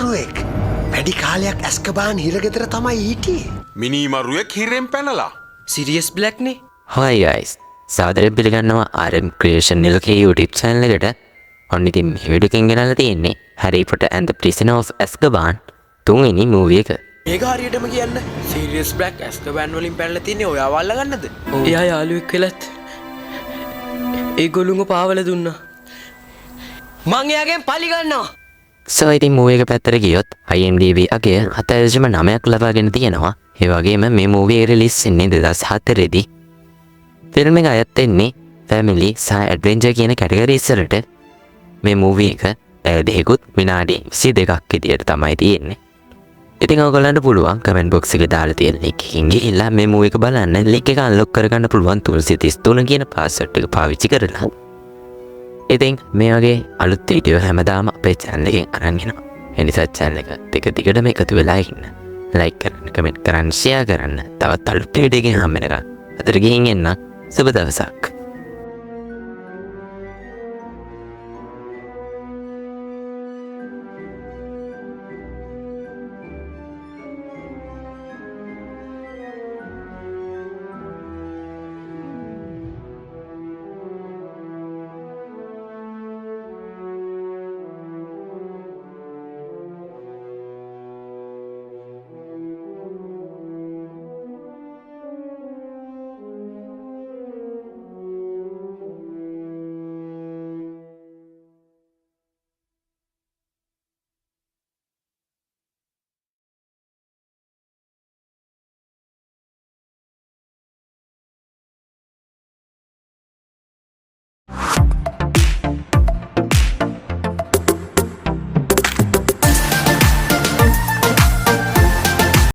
මිනිමරුවෙක් වැඩි කාලයක් ඇස්කබාන් හිරගෙදර තමයි හිටියේ. මිනිමරුවෙක් හිරෙන් පැනලා. සිරියස් බ්ලැක්නේ. Hi guys. සාදරයෙන් පිළිගන්නවා RM Creation නිලකේ YouTube channel එකට. ඔන්න ඉතින් මේ වීඩියෝ එකෙන් ගෙනල්ලා තියෙන්නේ Harry Potter and the Prisoner of Azkaban තුන්වෙනි මූවි එක. මේක හරියටම කියන්න සිරියස් බ්ලැක් ඇස්කබෑන් වලින් පැනලා තින්නේ ඔයාව අල්ලගන්නද? එයා යාළුවෙක් වෙලත් ඒගොල්ලුන්ව පාවල දුන්නා. මං එයාගෙන් පලි ගන්නවා. So ඉතින් මූවි එක පැත්තට ගියොත් IMDb අගය 7.9ක් ලබාගෙන තියෙනවා. ඒ වගේම මේ මූවි එක රිලීස් වෙන්නේ 2004 දී. ෆිල්ම් එක අයත් වෙන්නේ family සහ adventure කියන කැටගරිස් වලට. මේ මූවි එක දෙකකුත් විනාඩි 22ක් විදියට තමයි තියෙන්නේ. ඉතින් ඔයගොල්ලන්ට පුළුවන් කමෙන්ට් බොක්ස් එකේ දාලා තියෙන link එකකින් ගිහිල්ලා මේ මූවි එක බලන්න. link එක unlock කරගන්න පුළුවන් 333 කියන password එක පාවිච්චි කරලා. ඉතින් මේ වගේ අලුත් වීඩියෝ හැමදාම අපේ channel එකෙන් අරන් එනවා. ඒ නිසා channel එක දිගටම එකතු වෙලා ඉන්න. like කරන්න, comment කරන්න, share කරන්න. තවත් අලුත් වීඩියෝ එකකින් හම්බ වෙනකන්. අතට ගිහින් එන්න. සුබ දවසක්.